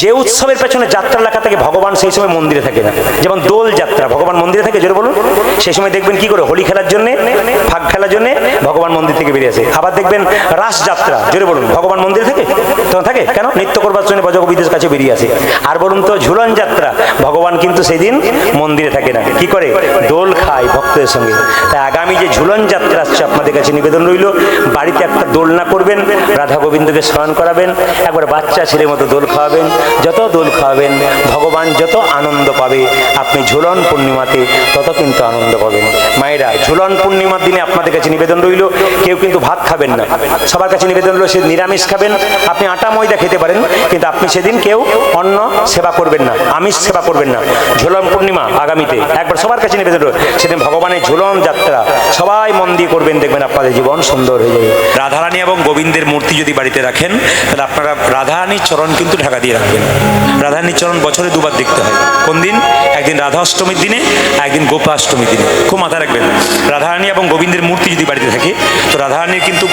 যে উৎসবের পেছনে যাত্রা লেখা থাকে ভগবান সেই সময় মন্দিরে থাকে না। যেমন দোল যাত্রা, ভগবান মন্দিরে থাকে, জোরে বলুন। সেই সময় দেখবেন কি করে হোলি খেলার জন্য, ফাগ খেলার জন্য ভগবান মন্দির থেকে বেরিয়ে আসে। আবার দেখবেন রাস যাত্রা, জোরে বলুন, ভগবান মন্দিরে থাকে, তখন থাকে কেন? নৃত্য করবার জন্য বজগবিদের কাছে বেরিয়ে আসে। আর বলুন তো ঝুলন যাত্রা, ভগবান কিন্তু সেই দিন মন্দিরে থাকে না, কি করে? দোল খায় ভক্তদের সঙ্গে। তাই আগামী যে ঝুলন যাত্রা আসছে আপনাদের কাছে নিবেদন রইল, বাড়িতে একটা দোলনা করবেন, রাধা গোবিন্দকে স্মরণ করাবেন, একবার বাচ্চা ছেলের মতো দোল খাওয়াবেন। যত দোল খাওয়াবেন ভগবান যত আনন্দ পাবে, আপনি ঝুলন পূর্ণিমাতে তত কিন্তু আনন্দ পাবেন। মায়েরা, ঝুলন পূর্ণিমার দিনে আপনাদের কাছে নিবেদন রইল, কেউ কিন্তু ভাত খাবেন না। সবার কাছে নিবেদন রইল সে নিরামিষ খাবেন। আপনি আটা ময়দা খেতে পারেন, কিন্তু আপনি সেদিন কেউ অন্ন সেবা করবেন না, আমিষ সেবা করবেন না। ঝুলন পূর্ণিমা আগামীতে একবার সবার কাছে নিবেদন রইল, সেদিন ভগবানের ঝুলন যাত্রা সবাই মন দিয়ে করবেন, দেখবেন আপনাদের জীবন সুন্দর হয়ে যাবে। রাধারানী এবং গোবিন্দের মূর্তি যদি বাড়িতে রাখেন, তাহলে আপনারা রাধারানীর চরণ কিন্তু ঢাকা দিয়ে রাখবেন। রাধারানীর চরণ বছরে দুবার দেখতে হয়। কোন দিন? একদিন রাধা অষ্টমীর দিনে, একদিন গোপাষ্টমীর দিনে। খুব মাথায় রাখবেন, রাধারানী এবং গোবিন্দের মূর্তি যদি বাড়িতে থাকে, তো রাধারানীর কিন্তু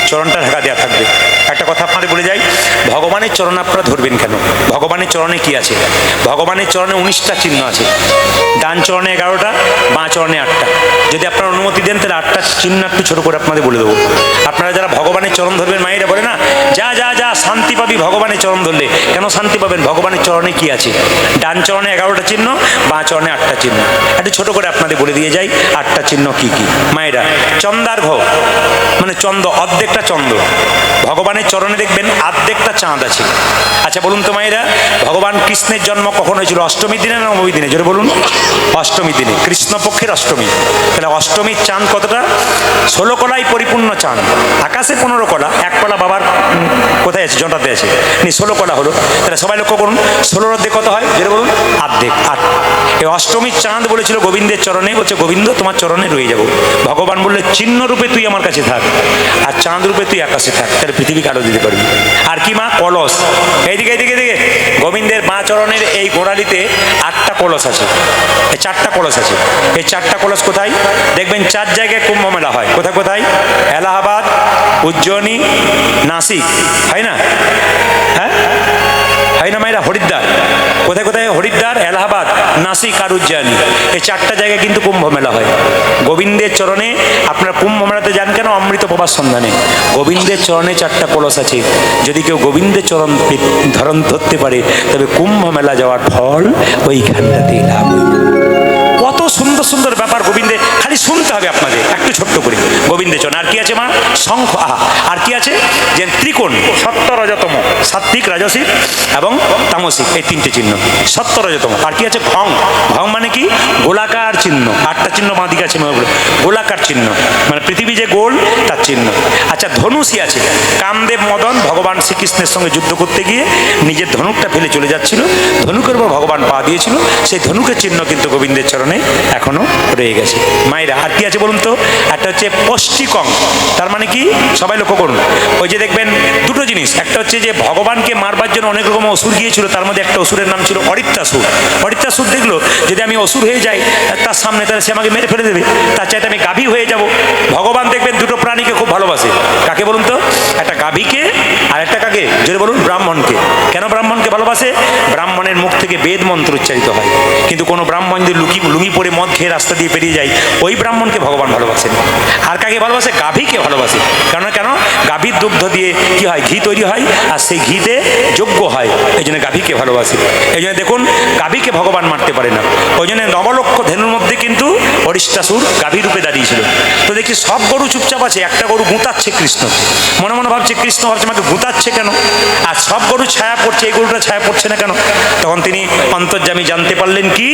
চরণটা ঢাকা দেওয়া থাকবে। একটা কথা আপনাদের বলে যাই, ভগবানের চরণ আপনারা ধরবেন কেন? ভগবানের চরণে কি আছে? ভগবানের চরণে 19টা চিহ্ন আছে। ডান চরণে 11টা, বাঁ চরণে 8টা। যদি আপনারা অনুমতি দেন তাহলে 8টা চিহ্ন একটু ছোট করে আপনাদের বলে দেবো। আপনারা যারা ভগবানের চরণ ধরবেন, মায়েরা বলে না, যা যা যা শান্তি পাবি ভগবানের চরণ ধরলে। কেন শান্তি পাবেন? ভগবানের চরণে কি আছে? ডান চরণে 11টা চিহ্ন, বাঁ চরণে 8টা চিহ্ন। একটু ছোট করে আপনাদের বলে দিয়ে যাই 8টা চিহ্ন কি কি। মায়েরা, চন্দার্ঘ মানে চন্দ্র, অর্ধেকটা চন্দ্র। ভগবানের চরণে দেখবেন অর্ধেকটা চাঁদ আছে। আচ্ছা বলুন তো মায়েরা, ভগবান কৃষ্ণের জন্ম কখন হয়েছিল? অষ্টমীর দিনে না নবমীর দিনে? জোরে বলুন। অষ্টমীর দিনে, কৃষ্ণপক্ষের অষ্টমী। তাহলে অষ্টমীর চাঁদ কতটা? 16 কলায় পরিপূর্ণ চাঁদ। আকাশে 15 কলা, এক কলা বাবার কোথায় আছে? জটাতে আছে। 16 কলা হলো। তাহলে সবাই লক্ষ্য করুন, 16 অর্ধেক কত হয়? জোরে বলুন। অর্ধেক 8। এই অষ্টমীর চাঁদ বলেছিল গোবিন্দের চরণে, বলছে গোবিন্দ তোমার চরণে রয়ে যাবো। ভগবান বললে চিহ্ন রূপে তুই আমার কাছে থাক, আর চাঁদ রূপে তুই আকাশে থাক, তাহলে পৃথিবীকে আলো দিতে পারবি। আর কি মা? কলস। এইদিকে এইদিকে এদিকে গোবিন্দের বাঁ চরণের এই গোড়ালিতে 8টা কলস আছে, 4টা কলস আছে। এই 4টা কলস কোথায়? দেখবেন 4 জায়গায় কুম্ভ মেলা হয়। কোথায় কোথায়? এলাহাবাদ, উজ্জয়িনী, নাসিক, হয় না? হ্যাঁ হয় না মায়েরা? হরিদ্বার। কোথায় কোথায়? হরিদ্বার, এলাহাবাদ, নাসিক আর উজ্জয়িনী। এই 4টা জায়গায় কিন্তু কুম্ভ মেলা হয়। গোবিন্দের চরণে আপনারা কুম্ভ মেলাতে যান কেন? অমৃত প্রভার সন্ধানে। গোবিন্দের চরণে 4টা কলস আছে। যদি কেউ গোবিন্দের চরণ ধরন ধরতে পারে, তবে কুম্ভ মেলা যাওয়ার ফল ওইখানটাতেই লাভ হইবে। কত সুন্দর সুন্দর ব্যাপার গোবিন্দে, খালি শুনতে হবে আপনাদের একটু ছোট্ট করে। গোবিন্দের চরণ আর কি আছে মা? শঙ্খ। আর কি আছে? যে ত্রিকোণ, সত্য রজতম, সাত্বিক, রাজসিক এবং তামসিক, এই 3টে চিহ্ন। সত্য রজতম। আর কি আছে? ঘং। ঘং মানে কি? গোলাকার চিহ্ন। 8টা চিহ্ন বাঁ দিকে আছে, গোলাকার চিহ্ন মানে পৃথিবী যে গোল তার চিহ্ন। আচ্ছা, ধনুষী আছে। কামদেব মদন ভগবান শ্রীকৃষ্ণের সঙ্গে যুদ্ধ করতে গিয়ে নিজের ধনুকটা ফেলে চলে যাচ্ছিল, ধনুকের উপর ভগবান পা দিয়েছিল, সেই ধনুকের চিহ্ন কিন্তু গোবিন্দের চরণে এখনো রয়ে গেছে। মায়েরা, আর কি আছে বলুন তো? একটা হচ্ছে পষ্টিকং। তার মানে কি? সবাই লক্ষ্য করুন, ওই যে দেখবেন দুটো জিনিস। একটা হচ্ছে যে ভগবানকে মারবার জন্য অনেক রকম অসুর গিয়েছিল, তার মধ্যে একটা অসুরের নাম ছিল অরিত্রাসুর। অরিত্রাসুর দেখলো যদি আমি অসুর হয়ে যাই তার সামনে, তাহলে সে আমাকে মেরে ফেলে দেবে, তার চাইতে আমি গাভী হয়ে যাব। ভগবান দেখবেন দুটো প্রাণীকে খুব ভালোবাসে। কাকে বলুন তো? একটা গাভীকে আর একটা কাকে? যদি বলুন ব্রাহ্মণকে। কেন ব্রাহ্মণকে ভালোবাসে? ব্রাহ্মণের মুখ থেকে বেদ মন্ত্র উচ্চারিত হয়। কিন্তু কোনো ব্রাহ্মণ যদি লুঙ্গি পরে মদ খেয়ে রাস্তা দিয়ে পেরিয়ে যায়, ওই ব্রাহ্মণকে ভগবান ভালোবাসেন। আর কাকে ভালোবাসে? গাভীকে ভালোবাসে। কেন? গাভীর দুগ্ধ দিয়ে কি হয়? ঘি তৈরি হয়, আর সেই ঘিতে যজ্ঞ হয়। এই জন্য গাভীকে ভালোবাসে। এই জন্য দেখুন, গাভীকে ভগবান মারতে পারে না। ওই জন্য 9 লক্ষ ধেনুর মধ্যে কিন্তু অরিষ্টাসুর গাভী রূপে দাঁড়িয়েছিল। তো দেখি সব গরু চুপচাপ আছে, একটা গরু গুঁতাচ্ছে কৃষ্ণকে। মনে মনে ভাবছে, কৃষ্ণ ভাবছে আমাকে গুঁতাচ্ছে কেন? আর সব গরু ছায়া পড়ছে, এই গরুটা ছায়া পড়ছে না কেন? তখন তিনি অন্তর্যামী জানতে পারলেন কি,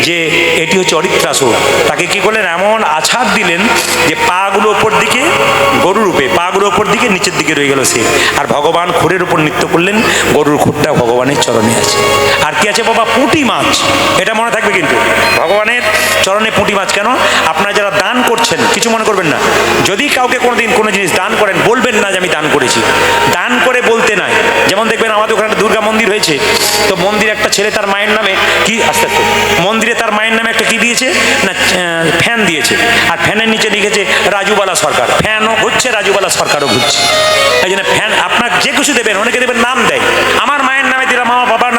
যে এটি হচ্ছে অরিত্রাসুর। তাকে কি করলেন? এমন আছাড় দিলেন যে পাগুলো ওপর দিকে, গরুর রূপে পাগুলো ওপর দিকে, নিচের দিকে রয়ে গেল সে। আর ভগবান খুরের উপর নৃত্য করলেন, গরুর খুরটা ভগবানের চরণে আছে। আর কি আছে বাবা? পুঁটি মাছ। এটা মনে থাকবে কিন্তু, ভগবানের চরণে পুঁটি মাছ। কেন? আপনারা যারা দান করছেন কিছু মনে করবেন না। যদি কাউকে কোনোদিন কোনো জিনিস দান করেন, বলবেন না যে আমি দান করেছি। দান করে বলতে নাই। যেমন দেখবেন আমাদের ওখানে দুর্গা মন্দির হয়েছে, তো মন্দিরে একটা ছেলে তার মায়ের নামে কি, আস্তে আস্তে মন্দিরে তার মায়ের নামে একটা কি দিয়েছে না, ফ্যান দিয়েছে। আর ফ্যানের নিচে লিখেছে রাজুবালা সরকার। ফ্যানও ঘুরছে, রাজুবালা সরকারও ঘুরছে। এই জন্য ফ্যান আপনার যে কিছু দেবেন, অনেকে দেবেন নাম দেয়। আমার মায়ের নামে দিলাম, আমার বাবার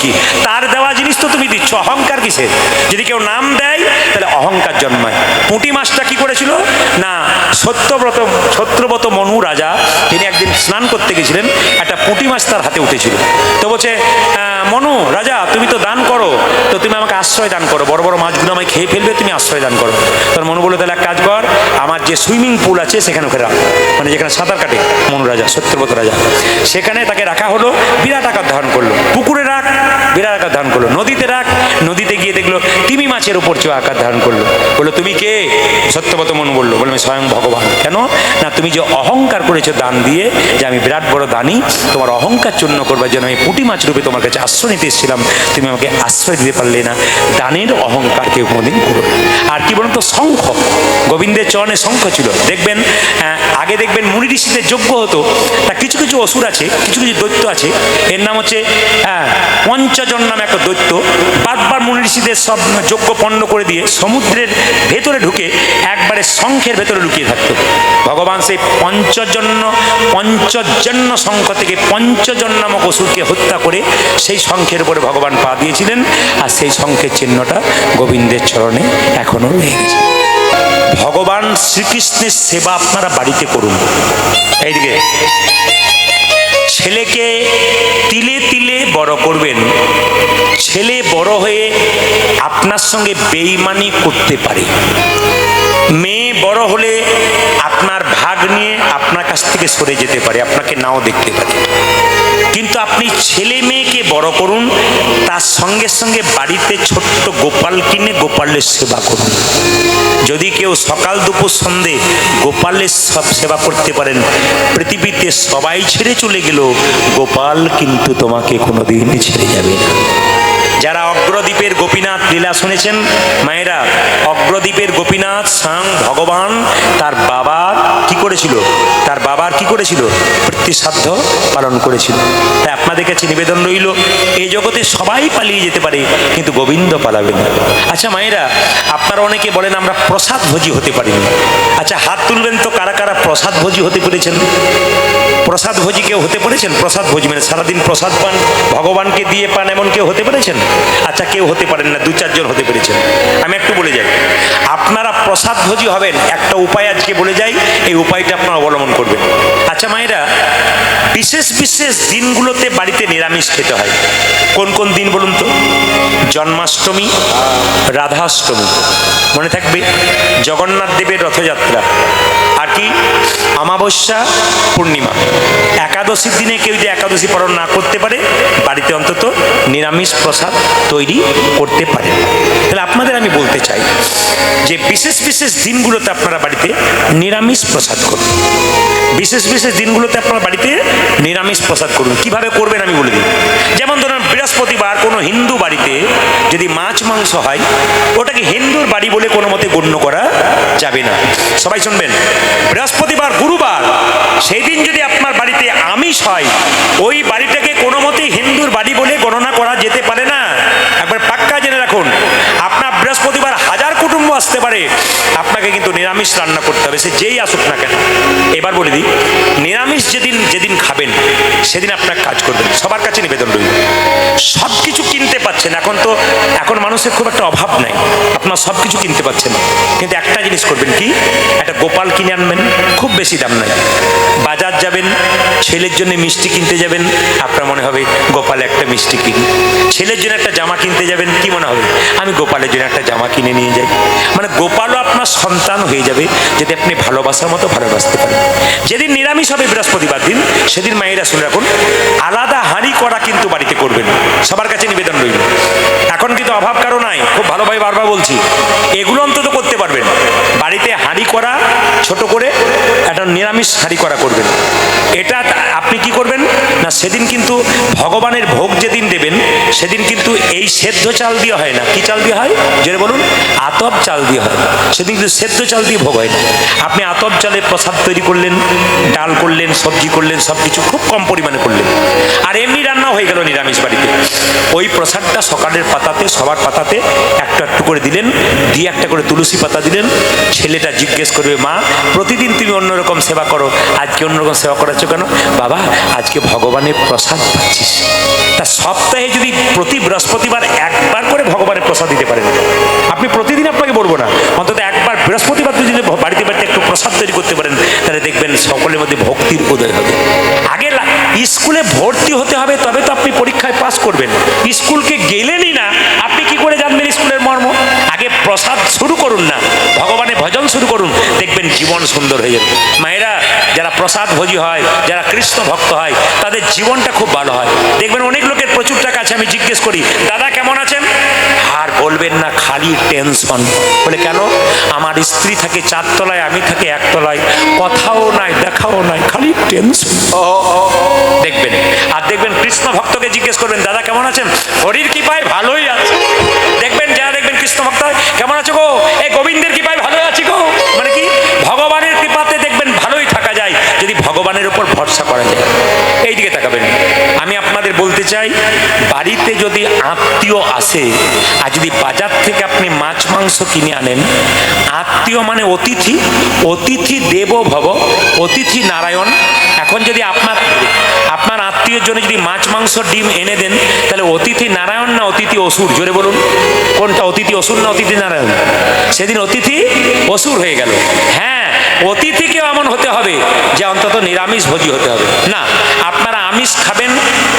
কি? তার দেওয়া জিনিস তো তুমি দিচ্ছ, অহংকার কিসের? যদি কেউ নাম দেয় তাহলে অহংকার জন্মায়। পুঁটি মাছটা কি করেছিল না, সত্যব্রত মনু রাজা, তিনি একদিন স্নান করতে গেছিলেন, একটা পুঁটি মাছ তার হাতে উঠেছিল। তো বলছে, মনু রাজা তুমি তো দান করো, তো তুমি আমাকে আশ্রয় দান করো, বড় বড় মাছগুলো আমায় খেয়ে ফেলবে, তুমি আশ্রয় দান করো। তার মনু বললো, তাহলে এক কাজ কর, আমার যে সুইমিং পুল আছে সেখানে ওকে রাখ, মানে যেখানে সাঁতার কাটে মনু রাজা, সত্যব্রত রাজা, সেখানে তাকে রাখা হলো। বিরাট আকার ধারণ করলো। পুকুরে রাখ, বিরাট আকার ধারণ করলো। নদীতে রাখ, নদীতে গিয়ে দেখলো তিমি মাছের উপর চেয়ে আকার ধারণ করলো। বললো, তুমি কে? সত্যব্রত মনু বললো, বলে আমি স্বয়ং ভগবান। কেন না, তুমি যে অহংকার করেছো দান দিয়ে, যে আমি বিরাট বড় দানী, তোমার অহংকার চূর্ণ করবার জন্য আমি পুঁটি মাছ রূপে তোমার কাছে আশ্রয় নিতে এসেছিলাম, তুমি আমাকে আশ্রয় দিতে পারলে না। দানের অহংকার কেউ কোনোদিন করো। আর কি বলুন তো, শঙ্খ, গোবিন্দের চরণে শঙ্খ ছিল। দেখবেন আগে দেখবেন মুনি ঋষিদের যজ্ঞ হতো, তা কিছু কিছু অসুর আছে, কিছু কিছু দৈত্য আছে, এর নাম হচ্ছে পঞ্চজন নামে একটা দৈত্য, বারবার মুনি ঋষিদের সব যজ্ঞ পণ্ড করে দিয়ে সমুদ্রের ভেতরে ঢুকে একবারে শঙ্খের ভেতরে লুকিয়ে থাকতো। ভগবান সেই পঞ্চজন্য শঙ্খ থেকে পঞ্চজন নামক অসুরকে হত্যা করে সেই শঙ্খের উপরে ভগবান পা দিয়েছিলেন। আর সেই শঙ্খের চিহ্নটা গোবিন্দের চরণে এখনো রয়ে গেছে। ভগবান শ্রীকৃষ্ণের সেবা আপনারা বাড়িতে করুন। এইদিকে ছেলেকে তিলে তিলে বড় করবেন। ছেলে বড় হয়ে আপনার সঙ্গে বেঈমানি করতে পারে। মেয়ে বড় হলে আপনার ভাগ নিয়ে আপনার কাছ থেকে সরে যেতে পারে, আপনাকে নাও দেখতে পারে। কিন্তু আপনি ছেলে মেয়েকে বড় করুন, তার সঙ্গে সঙ্গে বাড়িতে ছোট্ট গোপাল কিনে গোপালের সেবা করুন। যদি কেউ সকাল দুপুর সন্ধে গোপালের সব সেবা করতে পারেন, পৃথিবীতে সবাই ছেড়ে চলে গেল, গোপাল কিন্তু তোমাকে কোনোদিন ছেড়ে যাবে না। যারা অগ্রদ্বীপের গোপীনাথ লীলা শুনেছেন মায়েরা, অগ্রদ্বীপের গোপীনাথ স্বয়ং ভগবান তার বাবার কি করেছিল, তার বাবার কি করেছিল, প্রতিশ্রাদ্ধ পালন করেছিল। তাই আপনাদের কাছে নিবেদন রইল, এই জগতে সবাই পালিয়ে যেতে পারে, কিন্তু গোবিন্দ পালাবেন না। আচ্ছা মায়েরা, আপনারা অনেকে বলেন আমরা প্রসাদ ভোজি হতে পারিনি। আচ্ছা হাত তুলবেন তো, কারা কারা প্রসাদ ভোজি হতে পেরেছেন? প্রসাদ ভোজি কেউ হতে পেরেছেন? প্রসাদ ভোজি মানে সারাদিন প্রসাদ পান, ভগবানকে দিয়ে পান, এমন কেউ হতে পেরেছেন? আচ্ছা কেউ হতে পারেন না, 2-4 জন হতে পেরেছেন। আমি একটু বলে যাই, আপনারা প্রসাদ ভোজি হবেন, একটা উপায় আজকে বলে যাই, এই উপায়টা আপনারা অবলম্বন করবেন। আচ্ছা মায়েরা, বিশেষ বিশেষ দিনগুলোতে বাড়িতে নিরামিষ খেতে হয়। কোন কোন দিন বলুন তো? জন্মাষ্টমী, রাধাষ্টমী, মনে থাকবে, জগন্নাথ দেবের রথযাত্রা, আর কি অমাবস্যা, পূর্ণিমা। একাদশীর দিনে কেউ যদি একাদশী পালন না করতে পারে, বাড়িতে অন্তত নিরামিষ প্রসাদ তৈরি করতে পারে। তাহলে আপনাদের আমি বলতে চাই যে বিশেষ বিশেষ দিনগুলোতে আপনারা বাড়িতে নিরামিষ প্রসাদ করুন। বিশেষ বিশেষ দিনগুলোতে আপনারা বাড়িতে নিরামিষ প্রসাদ করুন। কিভাবে করবেন আমি বলে দিই। যেমন ধরুন বৃহস্পতিবার কোনো হিন্দু বাড়িতে যদি মাছ মাংস হয়, ওটাকে হিন্দুর বাড়ি বলে কোনো মতে গণ্য করা যাবে না। সবাই শুনবেন, বৃহস্পতিবার, গুরুবার, সেই দিন যদি আপনার বাড়িতে আমিষ হয়, ওই বাড়িটাকে কোনো মতে হিন্দুর বাড়ি বলে গণনা করা যেতে পারে না। একবার পাক্কা জেনে রাখুন, আপনার বৃহস্পতিবার হাজার কুটুম্ব আসতে পারে, আপনাকে কিন্তু নিরামিষ রান্না করতে হবে, সে যেই আসুক না কেন। এবার বলে দিই, নিরামিষ যেদিন খাবেন সেদিন আপনার কাজ করবেন। সবার কাছে নিবেদন রইল, সব কিছু কিনতে পাচ্ছেন, এখন মানুষের খুব একটা অভাব নাই, আপনার সব কিছু কিনতে পাচ্ছেন, কিন্তু একটা জিনিস করবেন কি, একটা গোপাল কিনে আনবেন, খুব বেশি দাম নয়। বাজার যাবেন, ছেলের জন্য মিষ্টি কিনতে যাবেন, আপনার মনে হবে গোপাল একটা মিষ্টি কিনি। ছেলের জন্য একটা জামা কিনতে যাবেন, কি মনে হবে, আমি গোপালের জন্য একটা জামা কিনে নিয়ে যাই। মানে গোপালও আপনার সন্তান হয়ে যাবে, যদি আপনি ভালোবাসার মতো ভালোবাসতে পারেন। যেদিন নিরামিষ হবে বৃহস্পতিবার দিন, সেদিন মায়েরা শুনে রাখুন, আলাদা হাঁড়ি করা কিন্তু বাড়িতে করবেন। সবার কাছে নিবেদন রইল, এখন কিন্তু অভাব কারো নাই, খুব ভালোভাবে বারবার বলছি, এগুলো অন্তত করতে পারবেন। বাড়িতে হাঁড়ি করা, ছোট করে একটা নিরামিষ হাঁড়ি করা করবেন। এটা আপনি কি করবেন না, সেদিন কিন্তু ভগবানের ভোগ যেদিন দেবেন, সেদিন কিন্তু এই সেদ্ধ চাল দিয়ে হয় না। কি চাল দিয়ে হয় জেনে বলুন? আতপ চাল দিয়ে হয়। সেদিন কিন্তু সেদ্ধ চাল দিয়ে ভোগ হয় না। আপনি আতপ চালে প্রসাদ তৈরি করলেন, ডাল করলেন, সবজি করলেন, সব কিছু খুব কম পরিমাণে করলেন, আর এমনি রান্না হয়ে গেল নিরামিষ বাড়িতে। ওই প্রসাদটা সকালের পাতাতে, সবার পাতাতে একটু একটু করে দিলেন, দিয়ে একটা করে তুলসী পাতা দিলেন। ছেলেটা জিজ্ঞেস করবে, মা প্রতিদিন তুমি অন্যরকম সেবা করো, আজকে অন্যরকম সেবা করাচ্ছ কেন? বাবা আজকে ভগবানের ভগবানের প্রসাদ পাচ্ছিস। তা সপ্তাহে যদি প্রতি বৃহস্পতিবার একবার করে ভগবানের প্রসাদ দিতে পারেন, আপনি প্রতিদিন আপনাকে বলবো না, অন্তত একবার বৃহস্পতিবার যদি বাড়িতে বাড়িতে একটু প্রসাদ তৈরি করতে পারেন, তাহলে দেখবেন সকলের মধ্যে ভক্তির উদয় হবে। আগে স্কুলে ভর্তি হতে হবে, তবে তো আপনি পরীক্ষায় পাস করবেন। স্কুলকে গেলেনই না, আপনি কি করে জানবেন স্কুলের মর্ম? আগে প্রসাদ শুরু করুন না, ভগবানের ভজন শুরু করুন, দেখবেন জীবন সুন্দর হয়ে যাবে। মায়েরা যারা প্রসাদ ভোজী হয়, যারা কৃষ্ণ ভক্ত হয়, তাদের জীবনটা খুব ভালো হয়। দেখবেন অনেক লোকের প্রচুর টাকা আছে, আমি জিজ্ঞেস করি, দাদা কেমন আছেন? আর বলবেন না, খালি টেনশন। বলে কেন? আমার স্ত্রী থাকে 4 তলায়, আমি থাকি 1 তলায়, কথাও নাই দেখাও নাই, খালি টেনশন। দেখবেন। আর দেখবেন কৃষ্ণ ভক্তকে জিজ্ঞেস করবেন, দাদা কেমন আছেন? হরির কৃপায় ভালোই আছে। দেখবেন যারা দেখবেন কৃষ্ণ ভক্ত হয়, কেমন আছো গো? এই গোবিন্দের কৃপায় ভালোই আছি গো। মানে কি? ভগবানের কৃপাতে দেখবেন ভালোই থাকা যায়, যদি ভগবানের উপর ভরসা করা যায়। এই দিকে তাকাবেন। আমি আপনাদের বলতে চাই, বাড়িতে যদি আত্মীয় আসে, আর যদি বাজার থেকে আপনি মাছ মাংস কিনে আনেন, আত্মীয় মানে অতিথি, অতিথি দেবো ভব, অতিথি নারায়ণ। এখন যদি আপনার আত্মীয়ের জন্য যদি মাছ মাংস ডিম এনে দেন, তাহলে অতিথি নারায়ণ না অতিথি অসুর? জোরে বলুন, কোনটা? অতিথি অসুর না অতিথি নারায়ণ? সেদিন অতিথি অসুর হয়ে গেল। হ্যাঁ, অতিথিকেও এমন হতে হবে যে অন্তত নিরামিষ ভোজী হতে হবে না। আপনারা আমিষ খাবেন,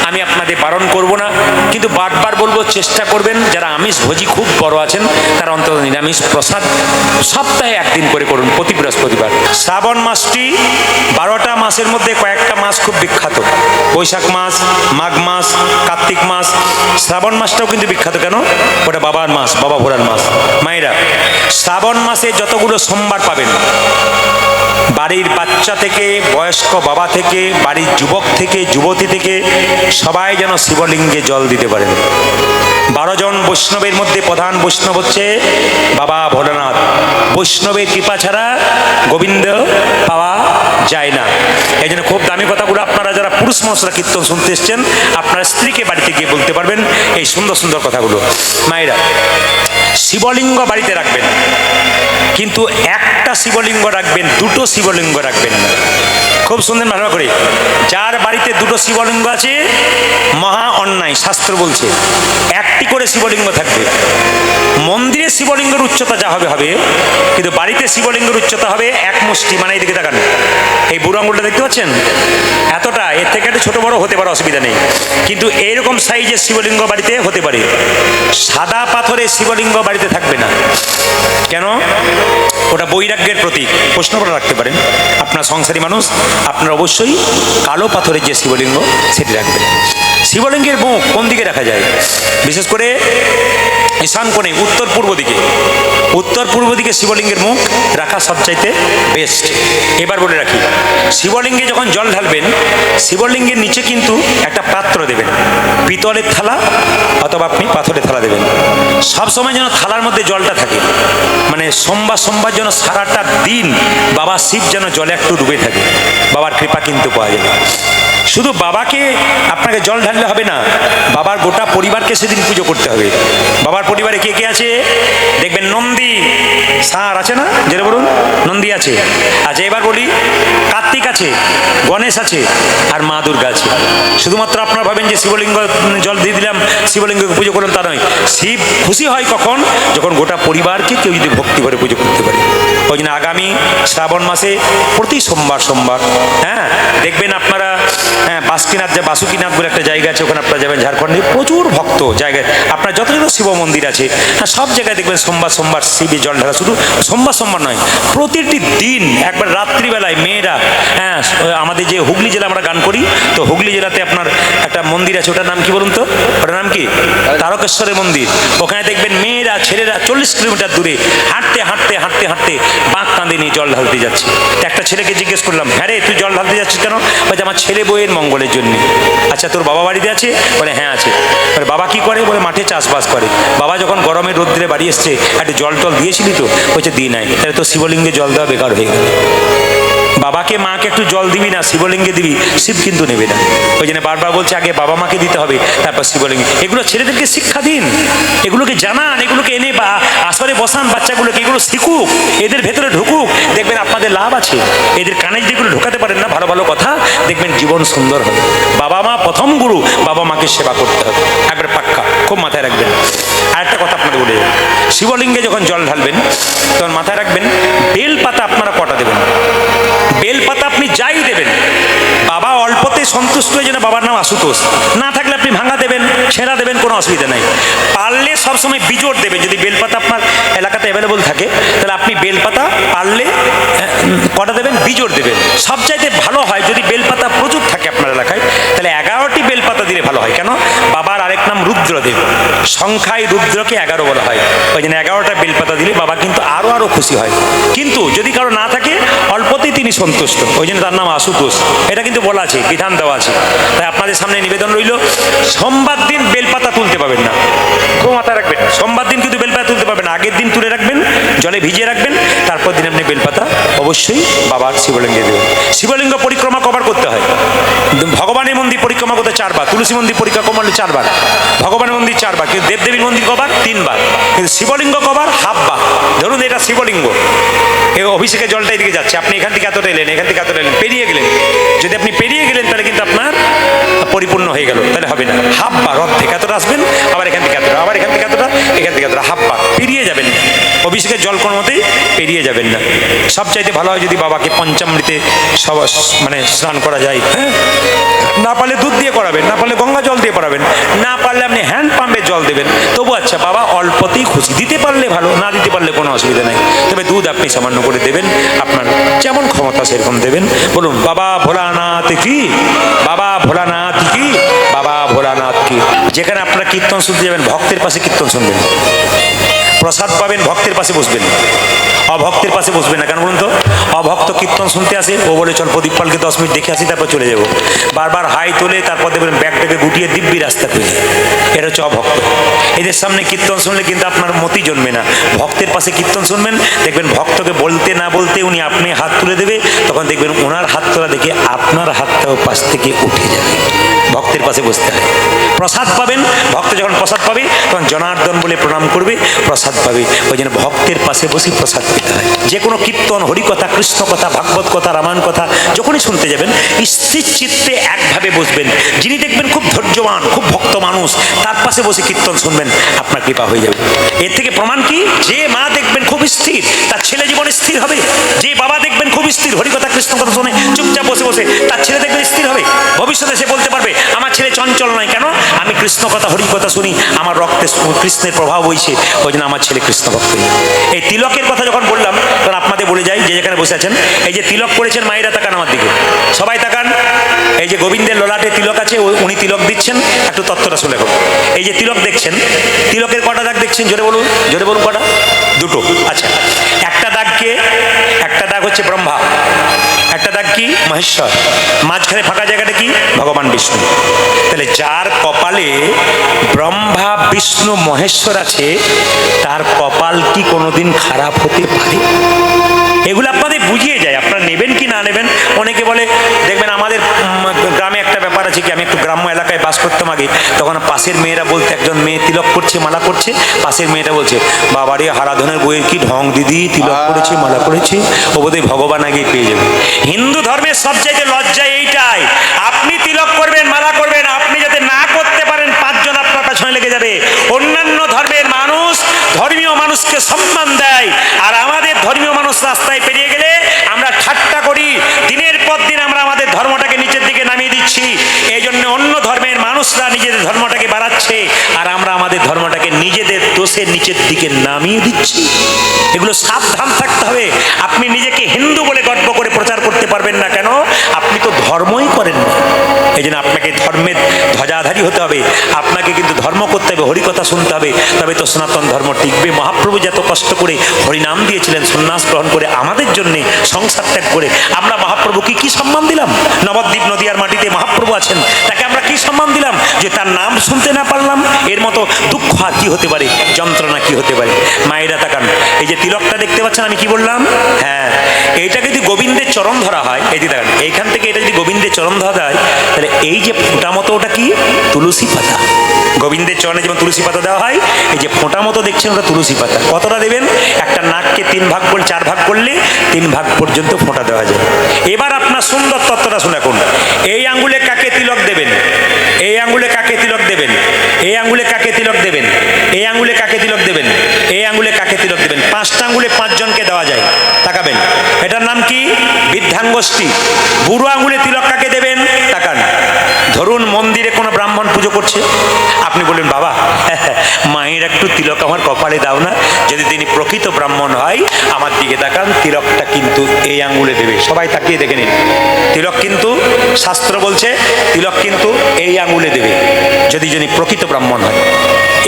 আমি আপনাদের বারণ করব না, কিন্তু বারবার বলবো চেষ্টা করবেন যারা আমিষ ভোজী খুব বড় আছেন, তারা অন্তত নিরামিষ প্রসাদ সপ্তাহে 1 দিন করে করুন, প্রতি বৃহস্পতিবার। শ্রাবণ মাসটি 12টা মাসের মধ্যে কয়েকটা মাস খুব বিখ্যাত। বৈশাখ মাস, মাঘ মাস, কার্তিক মাস। শ্রাবণ মাসটাও কিন্তু বিখ্যাত। কেন? ওটা বাবার মাস, বাবা ভোলার মাস। মায়েরা, শ্রাবণ মাসে যতগুলো সোমবার পাবেন, বাড়ির বাচ্চা থেকে বয়স্ক বাবা থেকে বাড়ির যুবক থেকে যুবতী থেকে সবাই যেন শিবলিঙ্গে জল দিতে পারেন। 12 জন বৈষ্ণবের মধ্যে প্রধান বৈষ্ণব হচ্ছে বাবা ভোলানাথ। বৈষ্ণবের কৃপা ছাড়া গোবিন্দ পাওয়া যায় না। এই জন্য খুব দামি কথাগুলো আপনারা যারা পুরুষ মানুষরা কীর্তন শুনতে এসছেন, আপনার স্ত্রীকে বাড়িতে গিয়ে বলতে পারবেন এই সুন্দর সুন্দর কথাগুলো। মায়েরা, শিবলিঙ্গ বাড়িতে রাখবেন, কিন্তু একটা শিবলিঙ্গ রাখবেন, 2টো শিবলিঙ্গ রাখবেন না। খুব সুন্দর ভালো করে। যার বাড়িতে 2টো শিবলিঙ্গ আছে, মহা অন্যায়, শাস্ত্র বলছে 1টি করে শিবলিঙ্গ থাকবে। মন্দিরে শিবলিঙ্গের উচ্চতা যা হবে হবে, কিন্তু বাড়িতে শিবলিঙ্গের উচ্চতা হবে 1 মুষ্টি। মানে এইদিকে তাকান, এই বুড়ো আঙুলটা দেখতে পাচ্ছেন, এতটা, এর থেকে একটু ছোট বড় হতে পারে, অসুবিধা নেই, কিন্তু এইরকম সাইজের শিবলিঙ্গ বাড়িতে হতে পারে। সাদা পাথরের শিবলিঙ্গ বাড়িতে থাকবে না। কেন? ওটা বৈরাগ্যের প্রতীক। প্রশ্ন করে রাখতে পারেন, আপনার সংসারী মানুষ, আপনার অবশ্যই কালো পাথরের যে শিবলিঙ্গ সেটি রাখবেন। শিবলিঙ্গের মুখ কোন দিকে রাখা যায়? বিশেষ করে ঈশান কোণে, উত্তর পূর্ব দিকে। উত্তর পূর্ব দিকে শিবলিঙ্গের মুখ রাখা সবচাইতে বেস্ট। এবার বলে রাখি, শিবলিঙ্গে যখন জল ঢালবেন, শিবলিঙ্গের নিচে কিন্তু একটা পাত্র দেবেন, পিতলের থালা অথবা আপনি পাথরের থালা দেবেন। সবসময় যেন থালার মধ্যে জলটা থাকে, মানে সোমবার যেন সারাটা দিন বাবা শিব যেন জলে একটু ডুবে থাকে। বাবার কৃপা কিন্তু পাওয়া যাবে। শুধু বাবাকে আপনাকে জল ঢাললে হবে না, বাবার গোটা পরিবারকে সেদিন পুজো করতে হবে। বাবার পরিবারে কে কে আছে? দেখবেন নন্দী সার আছে না, যেটা বলুন, নন্দী আছে। আচ্ছা, এবার বলি, কার্তিক আছে, গণেশ আছে, আর মা দুর্গা আছে। শুধুমাত্র আপনারা ভাবেন যে শিবলিঙ্গ জল দিয়ে দিলাম, শিবলিঙ্গকে পুজো করলাম, তা নয়। শিব খুশি হয় কখন? যখন গোটা পরিবারকে কেউ যদি ভক্তি করে পুজো করতে পারে। ওই জন্য আগামী শ্রাবণ মাসে প্রতি সোমবার হ্যাঁ দেখবেন আপনারা, হ্যাঁ, বাসুকিনাথ বলে একটা জায়গা আছে, ওখানে আপনারা যাবেন, ঝাড়খণ্ডে প্রচুর ভক্ত জায়গায়। আপনার যত শিব মন্দির আছে, হ্যাঁ, সব জায়গায় দেখবেন সোমবার শিবে জল ঢালা। শুধু সোমবার নয়, প্রতিটি দিন একবার রাত্রিবেলায় মেয়েরা, হ্যাঁ, আমাদের যে হুগলি জেলা আমরা গান করি, তো হুগলি জেলাতে আপনার একটা মন্দির আছে, ওটার নাম কি বলুন তো? ওটার নাম কি? তারকেশ্বরের মন্দির। ওখানে দেখবেন মেয়েরা ছেলেরা 40 কিলোমিটার দূরে হাঁটতে হাঁটতে হাঁটতে হাঁটতে বাঁক কাঁধে নিয়ে জল ঢালতে যাচ্ছে। একটা ছেলেকে জিজ্ঞেস করলাম, হ্যাঁ রে, তুই জল ঢালতে যাচ্ছিস কেন? বলছে আমার ছেলে বইয়ের মঙ্গলের জন্য। আচ্ছা, তোর বাবা বাড়িতে আছে? বলে হ্যাঁ আছে। বলে বাবা কি করে? বলে মাঠে চাষবাস করে। বাবা যখন গরমের রোদ্রে বাড়ি এসছে, একটু জল টল দিয়েছিলি তো? বলছে দিই নাই। তাহলে তো শিবলিঙ্গে জল দেওয়া বেকার হয়ে গেল। বাবাকে মাকে একটু জল দিবি না, শিবলিঙ্গে দিবি, শিব কিন্তু নেবে না। ওই জন্য বারবার বলছে আগে বাবা মাকে দিতে হবে, তারপর শিবলিঙ্গে। এগুলো ছেলেদেরকে শিক্ষা দিন, এগুলোকে জানান, এগুলোকে এনে বা আসরে বসান বাচ্চাগুলোকে, এগুলো শিখুক, এদের ভেতরে ঢুকুক, দেখবেন আপনাদের লাভ আছে। এদের কানে যেগুলো ঢোকাতে পারেন না ভালো ভালো কথা, দেখবেন জীবন সুন্দর হবে। বাবা মা প্রথম গুরু, বাবা মাকে সেবা করতে হবে, একবারে পাক্কা, খুব মাথায় রাখবেন। আর একটা কথা আপনাদের বলে যাবেন, শিবলিঙ্গে যখন জল ঢালবেন তখন মাথায় রাখবেন বেলপাতা আপনারা কটা দেবেন। বেলপাতা আপনি যাই দেবেন, বাবা অল্পতে সন্তুষ্ট হয়ে যেন, বাবার নাম আশুতোষ, না থাকলে আপনি ভাঙা দেবেন, ছেঁড়া দেবেন, কোনো অসুবিধা নাই। পারলে সবসময় বিজোড় দেবেন। যদি বেলপাতা আপনার এলাকাতে অ্যাভেলেবল থাকে তাহলে আপনি বেলপাতা পারলে কটা দেবেন, বিজোড় দেবেন। সবচাইতে ভালো হয় যদি বেলপাতা প্রচুর থাকে আপনার এলাকায়, তাহলে 11টি বেলপাতা দিলে ভালো হয়। কেন? বাবার আরেক নাম রুদ্রদেব, সংখ্যায় রুদ্রকে 11 বলা হয়। ওই জন্য 11টা বেলপাতা দিলে বাবা কিন্তু আরো খুশি হয়। কিন্তু যদি কারো না থাকে, অল্পতেই তিনি সন্তুষ্ট, ওই জন্য তার নাম আশুতোষ। এটা কিন্তু বলা আছে, বিধান দেওয়া আছে। তাই আপনাদের সামনে নিবেদন রইল, সোমবার দিন বেলপাতা তুলতে পাবেন না, খুব মাথায় রাখবেন। সোমবার দিন কিন্তু বেলপাতা তুলতে পারবেন না, আগের দিন তুলে রাখবেন, জলে ভিজিয়ে রাখবেন, তারপর দিন আপনি বেলপাতা অবশ্যই বাবার শিবলিঙ্গে দেবেন। শিবলিঙ্গ পরিক্রমা কবার করতে হয়? ভগবানের মন্দির পরিক্রমা করতে 4 বার, তুলসী মন্দির পরিক্রমা করলে 4 বার, ভগবানের মন্দির 4 বার, কিন্তু দেবদেবীর মন্দির কবার? 3 বার। কিন্তু শিবলিঙ্গ কবার? হাফ বার। ধরুন এটা শিবলিঙ্গ, এই অভিষেকের জলটা এদিকে যাচ্ছে, আপনি এখান থেকে এতটা এলেন, এখান থেকে এতটা এলেন, পেরিয়ে গেলেন। যদি আপনি পেরিয়ে গেলেন তাহলে কিন্তু আপনার পরিপূর্ণ হয়ে গেল, তাহলে হবে না। হাফ বার, অর্ধেক, এতটা আসবেন, আবার এখান থেকে এতটা, আবার এখান থেকে এতটা, এখান থেকে এতটা, হাফ বার, পেরিয়ে যাবেন না। অভিষেকের জল কোনো মতেই পেরিয়ে যাবেন না। সবচাইতে ভালো হয় যদি বাবাকে পঞ্চামৃতে সব মানে স্নান করা যায়। হ্যাঁ, না পারলে দুধ দিয়ে করাবেন, না পারলে গঙ্গা জল দিয়ে করাবেন, না পারলে আপনি হ্যান্ড পাম্পের জল দেবেন, তবু আচ্ছা, বাবা অল্পতেই খুশি। দিতে পারলে ভালো, না দিতে পারলে কোনো অসুবিধা নেই, তবে দুধ আপনি সামান্য করে দেবেন, আপনার যেমন ক্ষমতা সেরকম দেবেন। বলুন বাবা ভোলানাথ কি, বাবা ভোলানাথ কি, বাবা ভোলানাথ কি। যেখানে আপনারা কীর্তন শুনতে যাবেন, ভক্তের পাশে কীর্তন শুনবেন, প্রসাদ পাবেন, ভক্তের পাশে বসবেন, অভক্তের পাশে বসবেন না। কেন বলুন তো? অভক্ত কীর্তন শুনতে আসে, ও বলে চল প্রদীপ পালকে 10 মিনিট দেখে আসি, তারপর চলে যাবো। বারবার হাই তোলে, তারপর দেখবেন ব্যাগটাকে গুটিয়ে দিব্যি রাস্তা খুঁজে, এটা হচ্ছে অভক্ত। এদের সামনে কীর্তন শুনলে কিন্তু আপনার মতি জন্মে না। ভক্তের পাশে কীর্তন শুনবেন, দেখবেন ভক্তকে বলতে না বলতে উনি আপনি হাত তুলে দেবে, তখন দেখবেন ওনার হাত তোলা দেখে আপনার হাতটাও পাশ থেকে উঠে যাবে। ভক্তের পাশে বসতে হয়। প্রসাদ পাবেন, ভক্ত যখন প্রসাদ পাবে তখন জনার্দন বলে প্রণাম করবে, প্রসাদ পাবে। ওই জন্য ভক্তের পাশে বসে প্রসাদ পেতে হয়। যে কোনো কীর্তন, হরিকথা, কৃষ্ণ কথা, ভাগবত কথা, রামায়ণ কথা যখনই শুনতে যাবেন, স্থির চিত্তে একভাবে বসবেন। যিনি দেখবেন খুব ধৈর্যবান, খুব ভক্ত মানুষ, তার পাশে বসে কীর্তন শুনবেন, আপনার কৃপা হয়ে যাবে। এর থেকে প্রমাণ কি? যে মা দেখবেন খুব স্থির, তার ছেলে জীবনে স্থির হবে। যে বাবা দেখবেন খুব স্থির, হরিকথা কৃষ্ণ কথা শুনে চুপচাপ বসে বসে, তার ছেলে দেখবেন স্থির হবে। ভবিষ্যতে সে বলতে পারবে আমার ছেলে চঞ্চল নয়, কেন? আমি কৃষ্ণ কথা, হরি কথা শুনি, আমার রক্তে কৃষ্ণের প্রভাব বইছে, ওই জন্য আমার ছেলে কৃষ্ণ ভক্ত। এই তিলকের কথা যখন বললাম, তখন আপনাদের বলে যাই, যে যেখানে বসে আছেন, এই যে তিলক করেছেন, মায়েরা তাকান আমার দিকে, সবাই তাকান। এই যে গোবিন্দের ললাটে তিলক আছে, উনি তিলক দিচ্ছেন, একটু তত্ত্বটা শুনে দেখুন। এই যে তিলক দেখছেন, তিলকের কটা দাগ দেখছেন? জোরে বলুন, জোরে বলুন, কটা? দুটো। আচ্ছা, একটা দাগ কে? একটা দাগ হচ্ছে ব্রহ্মা, একটা দাগ কি? মহেশ্বর। মাঝখানে ফাঁকা জায়গাটা কি? ভগবান বিষ্ণু। তাহলে যার কপালে ব্রহ্মা, বিষ্ণু, মহেশ্বর আছে, তার কপাল কি কোনোদিন খারাপ হতে পারে? এগুলো আপনাদের বুঝিয়ে যায়, আপনারা নেবেন কি না নেবেন। অনেকে বলে, দেখবেন আমাদের গ্রামে একটা ব্যাপার আছে কি, আমি একটু গ্রাম্য এলাকায় বাস করতাম আগে, তখন পাশের মেয়েরা বলতে, একজন মেয়ে তিলক করছে, মালা করছে, পাশের মেয়েটা বলছে, বাবারে হারাধনের বইয়ের কি ঢং দিদি, তিলক করেছে, মালা করেছে, ও বোধহয় ভগবান আগেই পেয়ে যাবে। হিন্দু ধর্মের সবচাইতে লজ্জা এইটাই, আপনি তিলক করবেন, মালা করবেন, আপনি যাতে না করতে পারেন, 5 জন আপনার পেছনে লেগে যাবে। অন্যান্য ধর্মের মানুষ ধর্মীয় মানুষকে সম্মান দেয়, আর আমাদের ধর্মীয় মানুষ রাস্তায় পেরিয়ে গেলে আমরা ঠাট্টা করি। দিনের পর দিন আমরা আমাদের ধর্মটাকে নিচের দিকে নামিয়ে দিচ্ছি। এই জন্য অন্য ধর্মের মানুষরা নিজেদের ধর্মটাকে বাড়াচ্ছে, আর আমরা আমাদের ধর্মটাকে নিজেদের দোষের নিচের দিকে নামিয়ে দিচ্ছি। এগুলো সাবধান থাকতে হবে। আপনি নিজেকে হিন্দু বলে গর্ব করে প্রচার করতে পারবেন না, কেন? আপনি তো ধর্মই করেন না। এই জন্য আপনাকে ধর্মের ধ্বজাধারী হতে হবে, আপনাকে কিন্তু ধর্ম করতে হবে, হরিকথা শুনতে হবে, তবে তো সনাতন ধর্ম টিকবে। মহাপ্রভু যত কষ্ট করে হরিনাম দিয়েছিলেন, সন্ন্যাস গ্রহণ করে আমাদের জন্যে, সংসার ত্যাগ করে, আমরা মহাপ্রভুকে কি সম্মান দিলাম? নবদ্বীপ নদিয়ার মাটিতে মহাপ্রভু আছেন, তাকে আমরা কি সম্মান দিলাম যে তার নাম শুনতে না পারলাম? এর মতো দুঃখ আর কি হতে পারে, যন্ত্রণা কি হতে পারে? মায়েরা তাকান, এই যে তিলকটা দেখতে পাচ্ছেন, আমি কি বললাম? হ্যাঁ, এইটাকে যদি গোবিন্দের চরণ ধরা হয়, এই যে দেখেন এইখান থেকে এটা যদি গোবিন্দের চরণ ধরা হয়, তাহলে এই যে ফোঁটা মতো ওটা কি? তুলসী পাতা। গোবিন্দের চরণে যেমন তুলসী পাতা দেওয়া হয়, এই যে ফোঁটা মতো দেখছেন ওটা তুলসী পাতা। কতটা দেবেন? একটা নাককে 3 ভাগ করে 4 ভাগ করলে 3 ভাগ পর্যন্ত ফোঁটা দেওয়া যায়। এবার আপনার সুন্দর তত্ত্বটা শুনে রাখুন। এই আঙ্গুলে কাকে তিলক দেবেন? এই আঙ্গুলে কাকে তিলক দেবেন? এই আঙ্গুলে কাকে তিলক দেবেন? এই আঙ্গুলে কাকে তিলক দেবেন? এই আঙ্গুলে কাকে তিলক দেবেন? 5টা আঙ্গুলে 5 জনকে দেওয়া যায়। তাকাবেন, এটার নাম কি? বৃদ্ধাঙ্গুষ্ঠী। বুড়ো আঙ্গুলে তিলক কাকে দেবেন? তাকান, ধরুন মন্দিরে কোনো ব্রাহ্মণ পুজো করছে, আপনি বললেন বাবা মায়ের একটু তিলক আমার কপালে দাও না। যদি তিনি প্রকৃত ব্রাহ্মণ হয়, আমার দিকে তাকান, তিলকটা কিন্তু এই আঙ্গুলে দেবে। সবাই তাকিয়ে দেখে নিন, তিলক কিন্তু শাস্ত্র বলছে তিলক কিন্তু এই আঙ্গুলে দেবে, যদি যিনি প্রকৃত ব্রাহ্মণ হয়।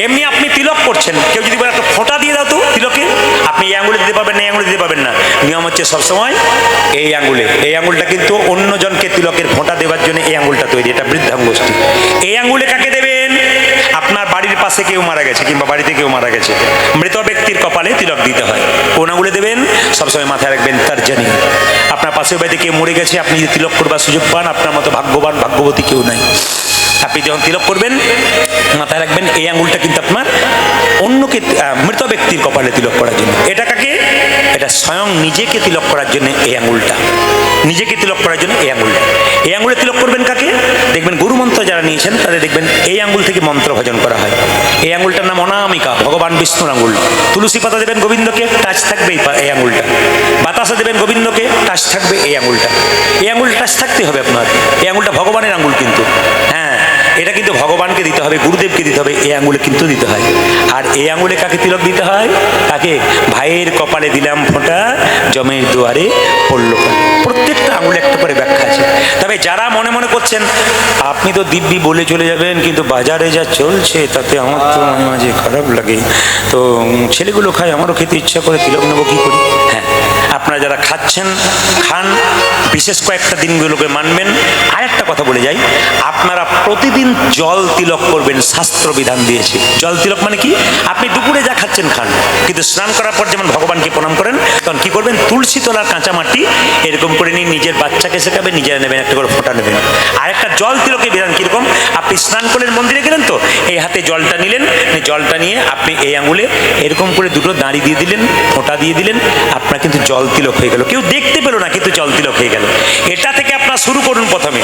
এমনি আপনি তিলক করছেন, কেউ যদি বলে একটা ফোঁটা দিয়ে দাও তো তিলকে, আপনি এই আঙ্গুলে দিতে পারবেন না, এই আঙ্গুলে দিতে পারবেন না। নিয়ম হচ্ছে সবসময় এই আঙ্গুলে। এই আঙ্গুলটা কিন্তু অন্যজনকে তিলকের ফোঁটা দেওয়ার জন্য এই আঙ্গুলটা তৈরি, এটা বৃদ্ধাঙ্গুষ্ঠী। এই আঙ্গুলে কাকে দেবেন? আপনার বাড়ির পাশে কেউ মারা গেছে কিংবা বাড়িতে কেউ মারা গেছে, মৃত ব্যক্তির কপালে তিলক দিতে হয়। কোন আঙ্গুলে দেবেন? সবসময় মাথায় রাখবেন তর্জনী। আপনার পাশের বাড়িতে কেউ মরে গেছে, আপনি যদি তিলক করবার সুযোগ পান, আপনার মতো ভাগ্যবান ভাগ্যবতী কেউ নাই। আপনি যখন তিলক করবেন মাথায় রাখবেন এই আঙ্গুলটা কিন্তু আপনার অন্যকে, মৃত ব্যক্তির কপালে তিলক করার জন্য। এটা কাকে? এটা স্বয়ং নিজেকে তিলক করার জন্য এই আঙ্গুলটা, নিজেকে তিলক করার জন্য এই আঙ্গুলটা। এই আঙ্গুলে তিলক করবেন কাকে? দেখবেন গুরু মন্ত্র যারা নিয়েছেন তাদের দেখবেন এই আঙ্গুল থেকে মন্ত্র ভজন করা হয়। এই আঙ্গুলটার নাম অনামিকা, ভগবান বিষ্ণুর আঙ্গুল। তুলসী পাতা দেবেন গোবিন্দকে, টাচ থাকবে এই আঙ্গুলটা। বাতাসা দেবেন গোবিন্দকে, টাচ থাকবে এই আঙ্গুলটা। এই আঙ্গুলটা টাচ থাকতে হবে আপনার। এই আঙ্গুলটা ভগবানের আঙ্গুল কিন্তু, হ্যাঁ, এটা কিন্তু ভগবানকে দিতে হবে, গুরুদেবকে দিতে হবে, এই আঙ্গুলে কিন্তু দিতে হয়। আর এই আঙ্গুলে কাকে তিলক দিতে হয়? কাকে? ভাইয়ের কপালে দিলাম ফোঁটা, জমের দুয়ারে পড়ল কালি। প্রত্যেকটা আঙ্গুলে একটা করে ব্যাখ্যা আছে। তবে যারা মনে মনে করছেন আপনি তো দিব্যি বলে চলে যাবেন, কিন্তু বাজারে যা চলছে তাতে আমার তো মাঝে খারাপ লাগে, তো ছেলেগুলো খায়, আমারও খেতে ইচ্ছা করে, তিলক নেবো কী করি? হ্যাঁ, আপনারা যারা খাচ্ছেন খান, বিশেষ কয়েকটা দিনগুলোকে মানবেন। আর একটা কথা বলে যাই, আপনারা প্রতিদিন জল তিলক করবেন, শাস্ত্র বিধান দিয়েছে। জল তিলক মানে কি? আপনি দুপুরে যা খাচ্ছেন খান, কিন্তু স্নান করার পর যেমন ভগবানকে প্রণাম করেন, তখন কি করবেন? তুলসী তলার কাঁচা মাটি এরকম করে নিয়ে নিজের বাচ্চাকে শেখাবেন, নিজেরা নেবেন, একটা করে ফোঁটা নেবেন। আর একটা জল তিলকের বিধান কীরকম? আপনি স্নান করলেন, মন্দিরে গেলেন, তো এই হাতে জলটা নিলেন, জলটা নিয়ে আপনি এই আঙুলে এরকম করে দুটো দাঁড়ি দিয়ে দিলেন, ফোঁটা দিয়ে দিলেন, আপনার কিন্তু জল তিলক হয়ে গেল। কেউ দেখতে পেল না, কিন্তু জল তিলক হয়ে গেল। এটা থেকে আপনার শুরু করুন। প্রথমে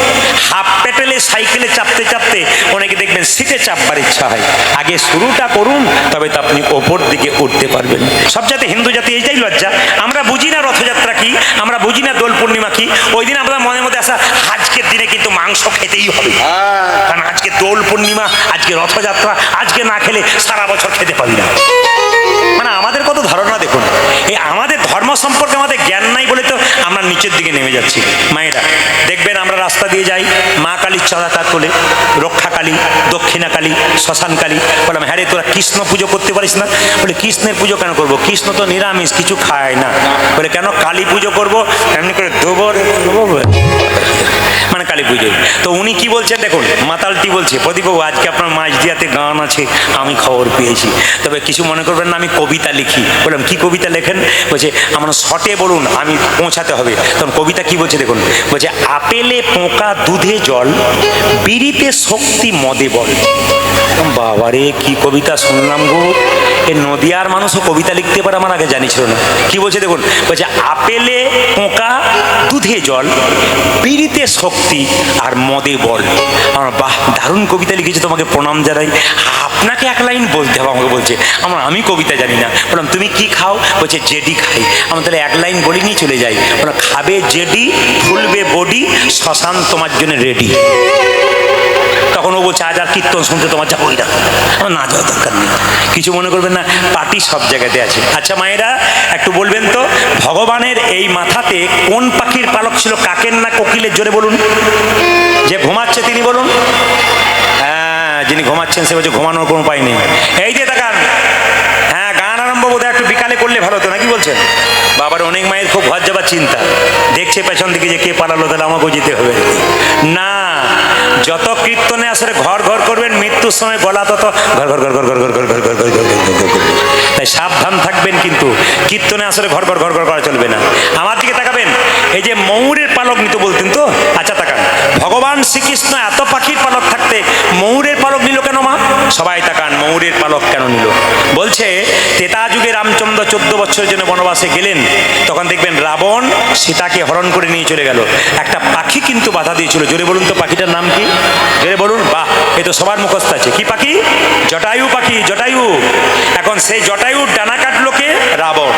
হাফ পেটেলে সাইকেলে চাপতে চাপতে অনেকে দেখবেন সিটে চাপবার ইচ্ছা হয়। আগে শুরুটা করুন, তবে তো আপনি ওপর দিকে উঠতে পারবেন। সব জাতি, হিন্দু জাতি এইটাই লজ্জা, আমরা বুঝি না রথযাত্রা কি, আমরা বুঝি না দোল পূর্ণিমা কি। ওই দিন আমরা মনের মধ্যে আসা, আজকের দিনে কিন্তু মাংস খেতেই হবে, কারণ আজকে দোল পূর্ণিমা, আজকে রথযাত্রা, আজকে না খেলে সারা বছর খেতে পারি না। মানে আমাদের কত ধারণা দেখুন, এই আমাদের ধর্ম সম্পর্কে আমাদের জ্ঞান নাই বলে তো আমরা নিচের দিকে নেমে যাচ্ছি। মায়েরা দেখবেন আমরা রাস্তা দিয়ে যাই, মা কালীর চড়াতা তোলে, রক্ষা কালী, দক্ষিণা কালী, শ্মশান কালী। বললাম হ্যাঁ রে, তোরা কৃষ্ণ পুজো করতে পারিস না? বলে কৃষ্ণের পুজো কেন করবো? কৃষ্ণ তো নিরামিষ, কিছু খায় না। বলে কেন? কালী পুজো করবো, এমনি করে দেবো, মানে কালী পুজোয়। তো উনি কি বলছেন দেখুন, মাতালটি বলছে, প্রদীপবাবু আজকে আপনার মাঝদিয়াতে গান আছে, আমি খবর পেয়েছি, তবে কিছু মনে করবেন না, আমি কবিতা লিখি। বললাম কি কবিতা লেখেন? বলছে আমার শর্টে বলুন, আমি পৌঁছাতে হবে। তখন কবিতা কি বলছে দেখুন, বলছে আপেলে পোকা দুধে জল, বিড়িতে শক্তি মদে বল। বাবারে কি কবিতা শুনলাম গো! এই নদিয়ার মানুষও কবিতা লিখতে পারে, আমার আগে জানি ছিল না। কি বলছে দেখুন, বলছে আপেলে পোকা দুধে জল, বিড়িতে শক্তি আর মদে বল। আমার বাহ, দারুণ কবিতা লিখেছে, তোমাকে প্রণাম জানাই। আপনাকে এক লাইন বলতে হবে, আমাকে বলছে আমি কবিতা জানি না। বললাম তুমি কি খাও? বলছে জেডি খাই। আমার তাহলে এক লাইন বলি নিয়ে চলে যাই। বললাম খাবে জেডি, ফুলবে বডি, শ্মশান তোমার জন্য রেডি। তখন ও বলছে আজ আর কীর্তন শুনতে তোমার যাবো না, আমার না যাওয়ার দরকার নেই, কিছু মনে করবেন না, পার্টি সব জায়গাতে আছে। আচ্ছা মায়েরা একটু বলবেন তো, ভগবানের এই মাথাতে কোন পাখির পালক ছিল? কাকের না কোকিলের? জোরে বলুন। যে ঘুমাচ্ছে তিনি বলুন। হ্যাঁ, যিনি ঘুমাচ্ছেন সে বলছে ঘুমানোর কোনো উপায় নেই। এই যে দেখান, হ্যাঁ গান আরম্ভ বোধ একটু বিকালে করলে ভালো হতো, নাকি বলছেন? বাবার অনেক মায়ের খুব ঘর যাবার চিন্তা, দেখছে পেছন দিকে যে কে পালালো, তাহলে আমাকেও যেতে হবে না। যত কীর্তনে আসলে ঘর ঘর করবেন, মৃত্যুর সময় গলা তত ঘর ঘর ঘর ঘর ঘর ঘর ঘর ঘর ঘর ঘর ঘর ঘর ঘর। তাই সাবধান থাকবেন, কিন্তু কীর্তনে আসলে ঘর ঘর ঘর ঘর করা চলবে না। আমার দিকে তাকাবেন, এই যে ময়ূরের পালক নিতে বলতেন তো, আচ্ছা তাকান, ভগবান শ্রীকৃষ্ণ এত পাখির পালক থাকতে ময়ূরের পালক নিল কেন মা? সবাই তাকান, ময়ূরের পালক কেন নিল? বলছে ত্রেতা যুগে রামচন্দ্র 14 বছরের জন্য বনবাসে গেলেন, তখন দেখবেন রাবণ সীতাকে হরণ করে নিয়ে চলে গেল। একটা পাখি কিন্তু বাধা দিয়েছিল। জোরে বলুন তো পাখিটার নাম কি? জোরে বলুন। বাহ, এ তো সবার মুখস্থ আছে। কি পাখি? জটায়ু পাখি, জটায়ু। এখন সেই জটায়ুর ডানা কাটলো কে? রাবণ।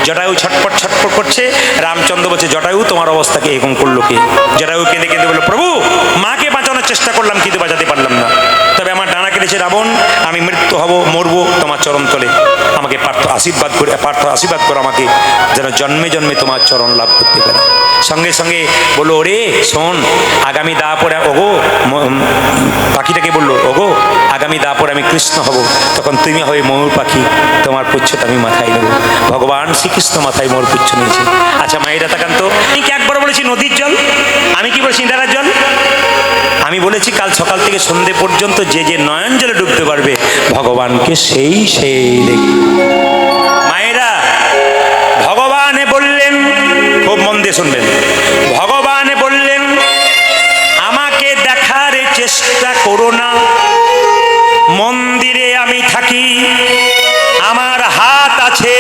জটায়ু ছটপট ছটপট করছে, রামচন্দ্র বলছে জটায়ু তোমার অবস্থাকে এরকম করলো কে? জটায়ু কেঁদে কেঁদে বলল, প্রভু মাকে বাঁচানোর চেষ্টা করলাম কিন্তু বাঁচাতে পারলাম না, তবে আমার ডানা কেটেছে রাবণ, আমি মৃত্যু হব, মরবো তোমার চরণ তলে, আমাকে পার্থ আশীর্বাদ করো আমাকে, যেন জন্মে জন্মে তোমার চরণ লাভ করতে পারে। সঙ্গে সঙ্গে বললো, ওরে শোন, আগামী দাপরে ওগো, পাখিটাকে বললো, ওগো আগামী দাপরে আমি কৃষ্ণ হব, তখন তুমি হবে ময়ূর পাখি, তোমার পুচ্ছটা আমি মাথায় নেব। ভগবান শ্রীকৃষ্ণ মাথায় ময়ূর পুচ্ছ নিয়েছে। আচ্ছা মায়েরা তাকান তো, আমি কি একবার বলেছি নদীর জল? আমি কি বলেছি ইন্দারার জল? আমি বলেছি কাল সকাল থেকে সন্ধে পর্যন্ত যে যে নয়ন জলে ডুবতে পারবে ভগবানকে সেই দেখবে। মায়েরা, ভগবানে বললেন, খুব মন দিয়ে শুনবেন, ভগবানে বললেন আমাকে দেখার চেষ্টা করো না, মন্দিরে আমি থাকি, আমার হাত আছে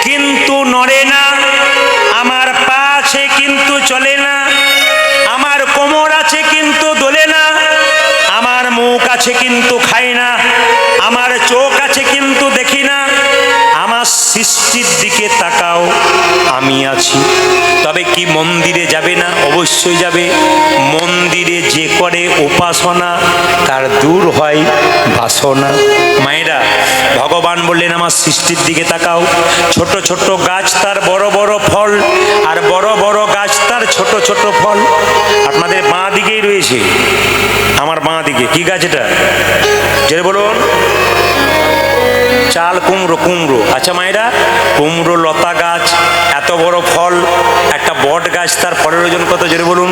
কিন্তু নড়ে না, আমার পা আছে কিন্তু চলে না, আমার কোমর আছে কিন্তু দোলে না, আমার মুখ আছে কিন্তু খাই না, আমার চোখ আছে কিন্তু দেখি না, আমার সৃষ্টির দিকে তাকাও, আমি আছি। তবে কি মন্দিরে যাবে না? অবশ্যই যাবে। মন্দিরে যে করে উপাসনা তার দূর হয় বাসনা। মায়েরা, ভগবান বললেন আমার সৃষ্টির দিকে তাকাও, ছোট ছোট গাছ তার বড় বড় ফল, আর বড় বড় গাছ তার ছোট ছোট ফল। আপনাদের বাঁ দিকেই রয়েছে, আমার বাঁ দিকে কি গাছ এটা? যেটা বলুন, চাল কুমড়ো। কুমড়ো। আচ্ছা মায়েরা, কুমড়ো লতা গাছ, এত বড় ফল। একটা বট গাছ, তার ফলের ওজন কত? জোরে বলুন।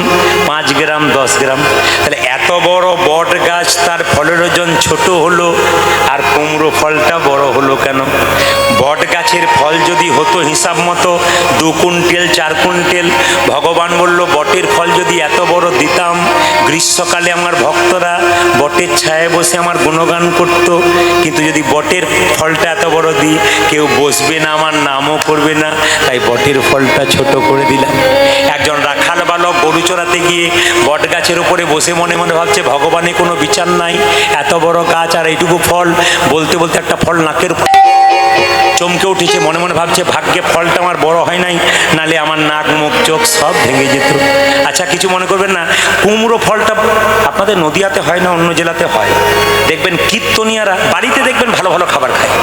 5 গ্রাম 10 গ্রাম। তাহলে এত বড় বট গাছ, তার ফলের ওজন ছোট হলো, আর কুমড়ো ফলটা বড় হলো কেন? বট গাছের ফল যদি হতো হিসাব মতো 2 কুইন্টাল 4 কুইন্টাল, ভগবান বলল বটের ফল যদি এত বড় দিতাম, গ্রীষ্মকালে আমার ভক্তরা বটের ছায়ায় বসে আমার গুণগান করত। কিন্তু যদি বটের ফলটা এত বড় দিই, কেউ বসবে না, আমার নামও করবে না, তাই বটের ফলটা ছোট করে দিলাম। একজন রাখাল বালক গরু চড়াতে গিয়ে বট গাছের উপরে বসে মনে মনে ভাবছে ভগবানের কোনো বিচার নাই, এত বড় গাছ আর এইটুকু ফল। বলতে বলতে একটা ফল নাকের চমকে উঠেছে, মনে মনে ভাবছে ভাগ্যে ফলটা আমার বড় হয় নাই, নালে আমার নাক মুখ চোখ সব ভেঙে যেত। আচ্ছা কিছু মনে করবেন না, কুমড়ো ফলটা আপনাদের নদিয়াতে হয় না অন্য জেলাতে হয়? দেখবেন কীর্তনিয়ারা বাড়িতে দেখবেন ভালো ভালো খাবার খায়,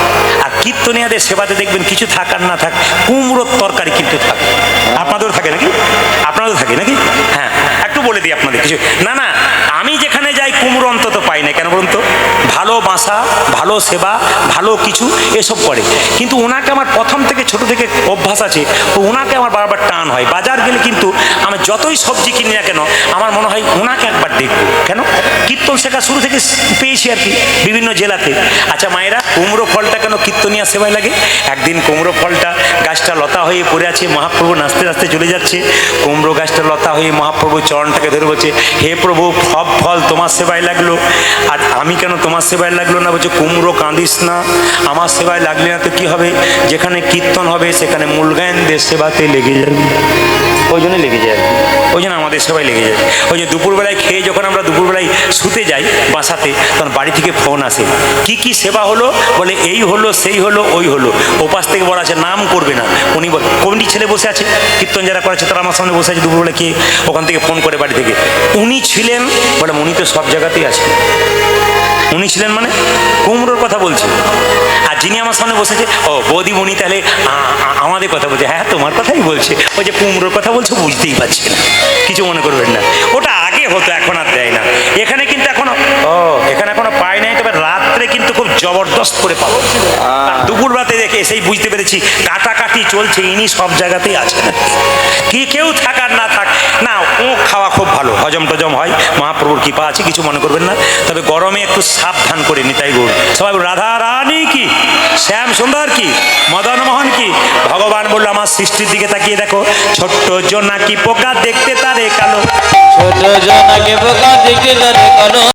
আর কীর্তনিয়াদের সেবাতে দেখবেন কিছু থাক আর না থাক কুমড়োর তরকারি কিন্তু থাকে। আপনাদেরও থাকে নাকি? আপনাদেরও থাকে নাকি? হ্যাঁ, একটু বলে দিই আপনাদের কিছু। না না, আমি যেখানে যাই কুমড়ো অন্তত পাই না। কেন বলুন তো? ভালো বাসা, ভালো সেবা, ভালো কিছু এসব করে। কিন্তু ওনাকে আমার প্রথম থেকে ছোট থেকে অভ্যাস আছে, তো ওনাকে আমার বারবার টান হয়। বাজার গেলে কিন্তু আমি যতই সবজি কিনি না কেন, আমার মনে হয় ওনাকে একবার দেখবো। কেন? কীর্তন শেখা শুরু থেকে পেয়েছি আর কি বিভিন্ন জেলাতে। আচ্ছা মায়েরা, কুমড়ো ফলটা কেন কীর্তনিয়া সেবায় লাগে? একদিন কুমড়ো ফলটা গাছটা লতা হয়ে পড়ে আছে, মহাপ্রভু নাচতে নাচতে চলে যাচ্ছে, কুমড়ো গাছটা লতা হয়ে মহাপ্রভু চরণটাকে ধরে বলছে, হে প্রভু সব ফল তোমার সেবায় লাগলো, আর আমি কেন তোমার সেবায় লাগলো না? বলছে কুমড়ো কাঁদিস না, আমার সেবায় লাগলে না তো কি হবে? যেখানে কীর্তন হবে সেখানে মূল গায়নদের সেবাতে লেগে যাবে, ওই জন্য লেগে যায়, ওই জন্য আমাদের সেবায় লেগে যায়। ওই যে দুপুরবেলায় খেয়ে যখন আমরা দুপুরবেলায় শুতে যাই বাসাতে, তখন বাড়ি থেকে ফোন আসে, কি কি সেবা হলো? বলে এই হলো, সেই হলো, ওই হলো। ওপাশ থেকে বলা আছে নাম করবে না, উনি কমিটি ছেলে বসে আছে, কীর্তন যারা করেছে তারা আমার সামনে বসে আছে দুপুরবেলা, কে ওখান থেকে ফোন করে বাড়ি থেকে, উনি ছিলেন? বলে উনি তো সব জায়গাতেই আছে। উনি ছিলেন মানে কুমড়োর কথা বলছে, আর যিনি আমার সামনে বসেছে, ও বৌদি উনি তাহলে আমাদের কথা বলছে। হ্যাঁ তোমার কথাই বলছে, ওই যে কুমড়োর কথা বলছে বুঝতেই পারছি না, কিছু মনে করবেন না। ওটা আগে হতো, এখন আর দেয় না। এখানে কিন্তু এখনো এখানে এখনো পাই নাই, তবে রাত্রে কিন্তু খুব জবরদস্ত করে পাবো। দুপুর রাতে দেখে সেই বুঝতে পেরেছি কাটাকাটি চলছে, ইনি সব জায়গাতেই আছেন। কি কেউ থাকার না থাক না, ও খাওয়া খুব ভালো, হজম টজম হয়, মহাপ্রভুর কৃপা আছে, কিছু মনে করবেন না। তবে গরমে একটু সাবধান করে নিতাই গৌর। সবাই বলুন, রাধা রানী কি, শ্যাম সুন্দর কি, মদন মোহন কি। ভগবান বললো আমার সৃষ্টির দিকে তাকিয়ে দেখো, ছোট্ট জোনাকি পোকা দেখতে তারে কালো, ছোট জনকে বোকা দেখতে তারে কালো।